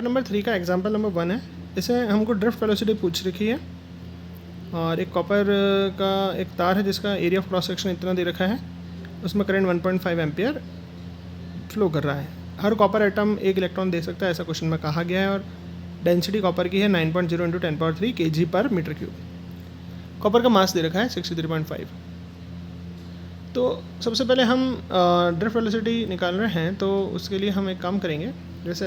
Chapter number 3 का example number 1 है। इसे हमको ड्रिफ्ट वेलोसिटी पूछ रखी है और एक कॉपर का एक तार है जिसका एरिया ऑफ क्रॉस सेक्शन इतना दे रखा है, उसमें करंट 1.5 एम्पियर फ्लो कर रहा है। हर कॉपर एटम एक इलेक्ट्रॉन दे सकता है, ऐसा क्वेश्चन में कहा गया है। और डेंसिटी कॉपर की है 9.0 × 10³ kg पर मीटर क्यूब। कॉपर का मास दे रखा है 63.5। तो सबसे पहले हम ड्रिफ्ट वेलोसिटी निकाल रहे हैं, तो उसके लिए हम एक काम करेंगे। जैसे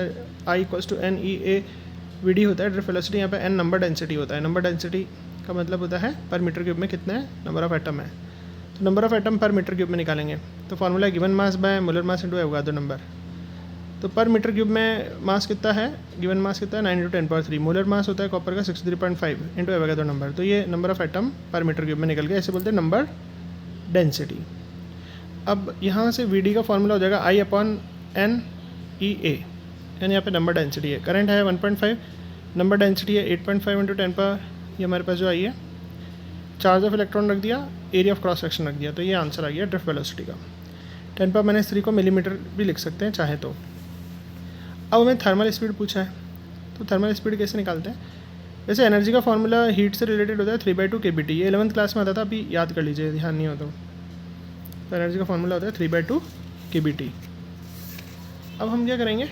I = NEA/VD होता है, ड्रिफ्ट वेलोसिटी यहाँ पे n नंबर डेंसिटी होता है। नंबर डेंसिटी का मतलब होता है पर मीटर क्यूब में कितने नंबर ऑफ एटम है। तो नंबर ऑफ एटम पर मीटर क्यूब में निकालेंगे तो formula given mass by molar mass into Avogadro number. तो पर मीटर क्यूब में मास कितना है, गिवन मास कितना है 9 × 10³ मोलर मास होता है कॉपर का 63.5 इंटू एवोगाड्रो नंबर। तो ये नंबर ऑफ एटम पर मीटर क्यूब में निकल गया, ऐसे बोलते हैं नंबर डेंसिटी। अब यहाँ से VD का फार्मूला हो जाएगा I/NEA। यानी यहाँ पे नंबर डेंसिटी है, करंट है 1.5, नंबर डेंसिटी है 8.5 × 10⁻, ये हमारे पास जो आई है। चार्ज ऑफ इलेक्ट्रॉन रख दिया, एरिया ऑफ क्रॉस सेक्शन रख दिया, तो ये आंसर आ गया ड्रिफ्ट वेलोसिटी का। 10⁻³ को मिलीमीटर भी लिख सकते हैं चाहे तो। अब हमें थर्मल स्पीड पूछा है, तो थर्मल स्पीड कैसे निकालते हैं। वैसे एनर्जी का फार्मूला हीट से रिलेटेड होता है 3/2 kBT। ये 11th क्लास में आता था, अभी याद कर लीजिए, ध्यान नहीं हो तो एनर्जी का फार्मूला होता है 3/2 kBT। अब हम क्या करेंगे,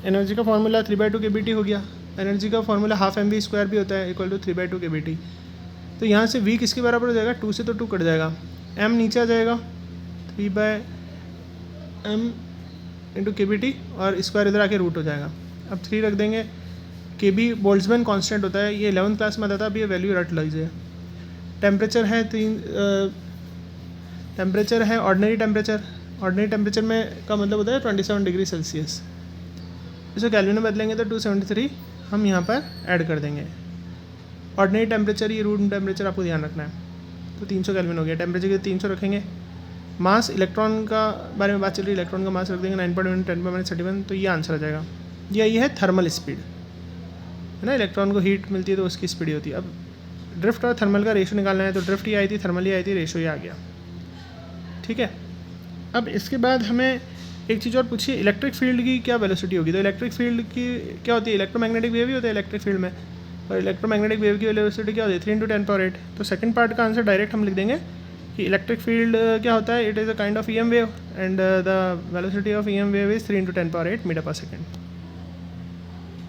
एनर्जी का फार्मूला 3/2 kBT हो गया। एनर्जी का फार्मूला ½ mv² भी होता है, इक्वल टू 3/2 kBT। तो यहाँ से v किसके बराबर हो जाएगा, 2 से तो 2 कट जाएगा, m नीचे आ जाएगा 3/m × kBT और स्क्वायर इधर आके रूट हो जाएगा। अब 3 रख देंगे। kB बोल्ट्जमैन कांस्टेंट होता है, ये 11th क्लास में आता था, अब ये वैल्यू रट लीजिए। टेम्परेचर है ऑर्डिनरी टेम्परेचर। ऑर्डिनरी टेम्परेचर में का मतलब होता है 27 डिग्री सेल्सियस। इसको कैल्विन में बदलेंगे तो 273 हम यहाँ पर ऐड कर देंगे। ऑर्डिनरी टेम्परेचर, ये रूम टेम्परेचर आपको ध्यान रखना है, तो 300 कैल्विन हो गया। टेम्परेचर के 300 रखेंगे। मास इलेक्ट्रॉन का बारे में बात चल रही है, इलेक्ट्रॉन का मास रख देंगे 9.1 × 10⁻31, तो ये आंसर आ जाएगा। ये है थर्मल स्पीड, है ना, इलेक्ट्रॉन को हीट मिलती है तो उसकी स्पीड होती है। अब ड्रिफ्ट और थर्मल का रेशो निकालना है, तो ड्रिफ्ट ही आई थी, थर्मल ही आई थी, रेशो ही आ गया। ठीक है। अब इसके बाद हमें एक चीज़ और पूछिए, इलेक्ट्रिक फील्ड की क्या वेलोसिटी होगी। तो इलेक्ट्रिक फील्ड की क्या होती है, इलेक्ट्रोमैग्नेटिक वेव ही होता है इलेक्ट्रिक फील्ड में, और इलेक्ट्रोमैग्नेटिक वेव की वेलोसिटी क्या होती है 3 × 10⁸। तो सेकंड पार्ट का आंसर डायरेक्ट हम लिख देंगे कि इलेक्ट्रिक फील्ड क्या होता है, it is a kind of EM wave and the velocity of EM wave is 3 × 10⁸ metre per second.